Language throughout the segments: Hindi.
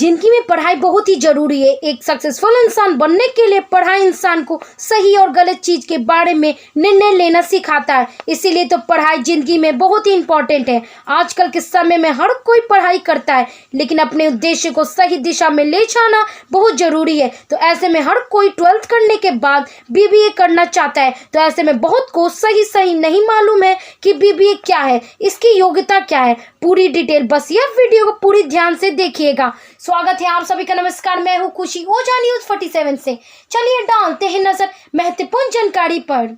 जिंदगी में पढ़ाई बहुत ही जरूरी है। एक सक्सेसफुल इंसान बनने के लिए पढ़ाई इंसान को सही और गलत चीज के बारे में निर्णय लेना सिखाता है। इसीलिए तो पढ़ाई जिंदगी में बहुत ही इंपॉर्टेंट है। आजकल के समय में हर कोई पढ़ाई करता है, लेकिन अपने उद्देश्य को सही दिशा में ले जाना बहुत जरूरी है। तो ऐसे में हर कोई 12th करने के बाद बीबीए करना चाहता है। तो ऐसे में बहुत को सही नहीं मालूम है कि बीबीए क्या है, इसकी योग्यता क्या है। पूरी डिटेल बस यह वीडियो को पूरी ध्यान से देखिएगा। स्वागत है आप सभी का। नमस्कार, मैं हूँ खुशी ओझा न्यूज़ 47 से। चलिए डालते हैं नजर महत्वपूर्ण जानकारी पर।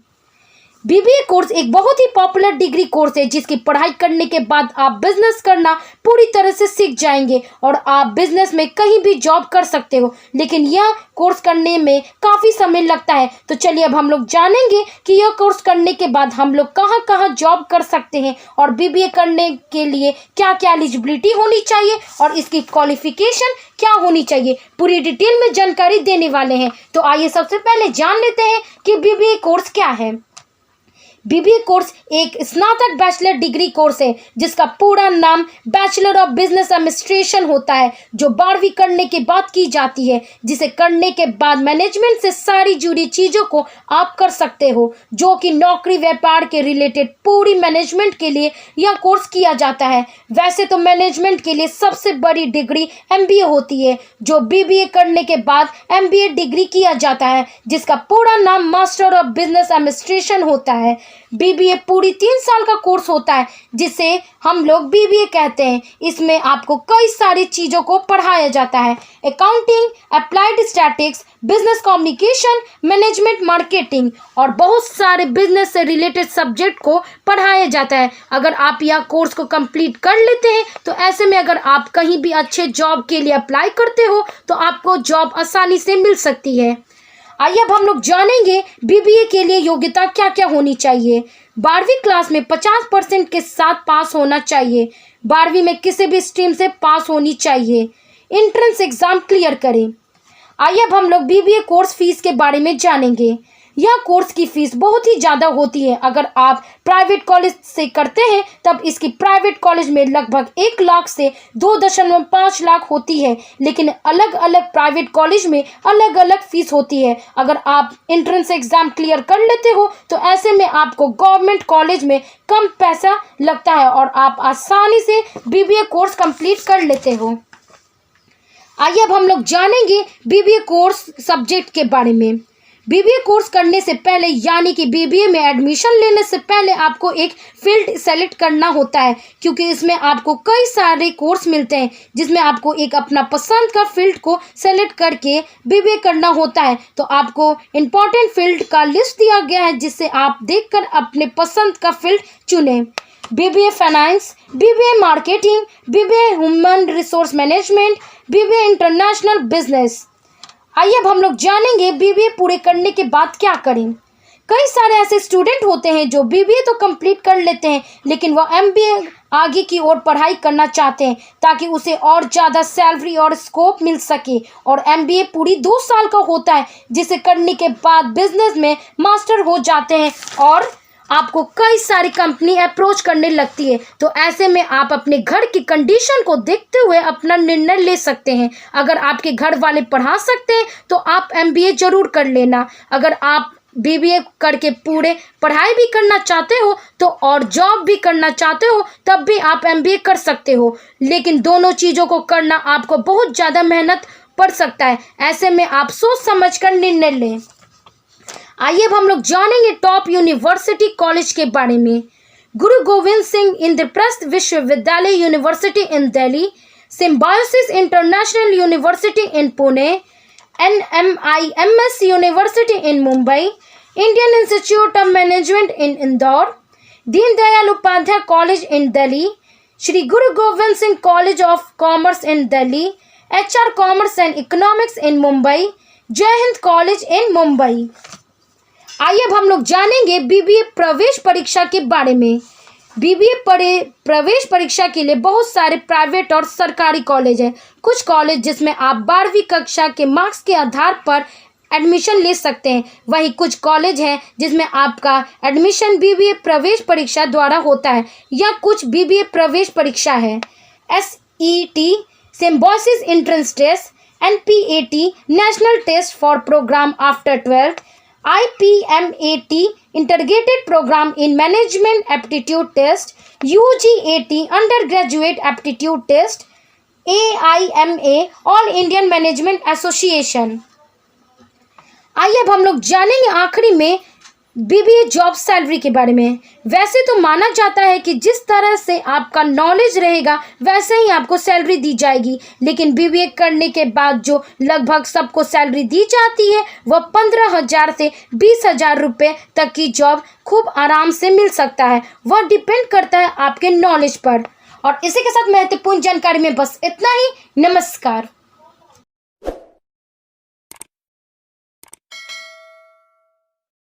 बीबीए कोर्स एक बहुत ही पॉपुलर डिग्री कोर्स है, जिसकी पढ़ाई करने के बाद आप बिजनेस करना पूरी तरह से सीख जाएंगे और आप बिजनेस में कहीं भी जॉब कर सकते हो। लेकिन यह कोर्स करने में काफ़ी समय लगता है। तो चलिए अब हम लोग जानेंगे कि यह कोर्स करने के बाद हम लोग कहाँ जॉब कर सकते हैं और बीबीए करने के लिए क्या क्या एलिजिबिलिटी होनी चाहिए और इसकी क्वालिफिकेशन क्या होनी चाहिए। पूरी डिटेल में जानकारी देने वाले हैं। तो आइए सबसे पहले जान लेते हैं कि बीबीए कोर्स क्या है। बीबीए कोर्स एक स्नातक बैचलर डिग्री कोर्स है, जिसका पूरा नाम बैचलर ऑफ बिजनेस एडमिनिस्ट्रेशन होता है, जो 12वीं करने के बाद की जाती है। जिसे करने के बाद मैनेजमेंट से सारी जुड़ी चीज़ों को आप कर सकते हो, जो कि नौकरी व्यापार के रिलेटेड पूरी मैनेजमेंट के लिए यह कोर्स किया जाता है। वैसे तो मैनेजमेंट के लिए सबसे बड़ी डिग्री एमबीए होती है, जो बीबीए करने के बाद एमबीए डिग्री किया जाता है, जिसका पूरा नाम मास्टर ऑफ बिजनेस एडमिनिस्ट्रेशन होता है। बीबीए पूरी 3 साल का कोर्स होता है, जिसे हम लोग बीबीए कहते हैं। इसमें आपको कई सारी चीज़ों को पढ़ाया जाता है। Accounting, applied statics, business communication, management, marketing और बहुत सारे बिजनेस से रिलेटेड सब्जेक्ट को पढ़ाया जाता है। अगर आप यह कोर्स को कंप्लीट कर लेते हैं तो ऐसे में अगर आप कहीं भी अच्छे जॉब के लिए अप्लाई करते हो तो आपको जॉब आसानी से मिल सकती है। आइए अब हम लोग जानेंगे बीबीए के लिए योग्यता क्या क्या होनी चाहिए। 12वीं क्लास में 50% के साथ पास होना चाहिए। 12वीं में किसी भी स्ट्रीम से पास होनी चाहिए। एंट्रेंस एग्जाम क्लियर करें। आइए अब हम लोग बीबीए कोर्स फीस के बारे में जानेंगे। यह कोर्स की फीस बहुत ही ज़्यादा होती है। अगर आप प्राइवेट कॉलेज से करते हैं तब इसकी प्राइवेट कॉलेज में लगभग 1 लाख से 2.5 लाख होती है, लेकिन अलग अलग प्राइवेट कॉलेज में अलग अलग फीस होती है। अगर आप एंट्रेंस एग्ज़ाम क्लियर कर लेते हो तो ऐसे में आपको गवर्नमेंट कॉलेज में कम पैसा लगता है और आप आसानी से बीबीए कोर्स कंप्लीट कर लेते हो। आइए अब हम लोग जानेंगे बीबीए कोर्स सब्जेक्ट के बारे में। बीबीए कोर्स करने से पहले यानी कि बीबीए में एडमिशन लेने से पहले आपको एक फील्ड सेलेक्ट करना होता है, क्योंकि इसमें आपको कई सारे कोर्स मिलते हैं, जिसमें आपको एक अपना पसंद का फील्ड को सेलेक्ट करके बीबीए करना होता है। तो आपको इम्पोर्टेंट फील्ड का लिस्ट दिया गया है, जिससे आप देखकर अपने पसंद का फील्ड चुनें। BBA finance, BBA marketing, BBA human resource management, BBA international business. आइए अब हम लोग जानेंगे बीबीए पूरे करने के बाद क्या करें। कई सारे ऐसे स्टूडेंट होते हैं जो बीबीए तो कंप्लीट कर लेते हैं, लेकिन वह एमबीए आगे की ओर पढ़ाई करना चाहते हैं, ताकि उसे और ज़्यादा सैलरी और स्कोप मिल सके। और एमबीए पूरी 2 साल का होता है, जिसे करने के बाद बिजनेस में मास्टर हो जाते हैं और आपको कई सारी कंपनी अप्रोच करने लगती है। तो ऐसे में आप अपने घर की कंडीशन को देखते हुए अपना निर्णय ले सकते हैं। अगर आपके घर वाले पढ़ा सकते हैं तो आप एमबीए जरूर कर लेना। अगर आप बीबीए करके पूरे पढ़ाई भी करना चाहते हो तो और जॉब भी करना चाहते हो तब भी आप एमबीए कर सकते हो, लेकिन दोनों चीज़ों को करना आपको बहुत ज़्यादा मेहनत पड़ सकता है। ऐसे में आप सोच समझ कर निर्णय लें। आइए अब हम लोग जानेंगे टॉप यूनिवर्सिटी कॉलेज के बारे में। गुरु Gobind Singh Indraprastha Vishwavidyalaya university in Delhi, Symbiosis international university in Pune, NMIMS university in Mumbai, Indian institute of management in Indore, Deendayal Upadhyay college in Delhi, Shri Guru Gobind Singh college of commerce in Delhi, HR commerce and economics in Mumbai, Jai Hind college in Mumbai. आइए अब हम लोग जानेंगे बीबीए प्रवेश परीक्षा के बारे में। बीबीए प्रवेश परीक्षा के लिए बहुत सारे प्राइवेट और सरकारी कॉलेज हैं। कुछ कॉलेज जिसमें आप 12वीं कक्षा के मार्क्स के आधार पर एडमिशन ले सकते हैं। वहीं कुछ कॉलेज हैं जिसमें आपका एडमिशन बीबीए प्रवेश परीक्षा द्वारा होता है, या कुछ बीबीए प्रवेश परीक्षा है। SET Symbiosis Entrance Test, NPAT, National Test for Program After 12th, IPMAT, Integrated Program in Management Aptitude Test, UGAT, Undergraduate Aptitude Test, AIMA, All Indian Management Association। आइए अब हम लोग जानेंगे आखिरी में बीबीए जॉब सैलरी के बारे में। वैसे तो माना जाता है कि जिस तरह से आपका नॉलेज रहेगा वैसे ही आपको सैलरी दी जाएगी, लेकिन बीबीए करने के बाद जो लगभग सबको सैलरी दी जाती है वह 15,000 से 20,000 रुपये तक की जॉब खूब आराम से मिल सकता है। वह डिपेंड करता है आपके नॉलेज पर। और इसी के साथ महत्वपूर्ण जानकारी में बस इतना ही। नमस्कार।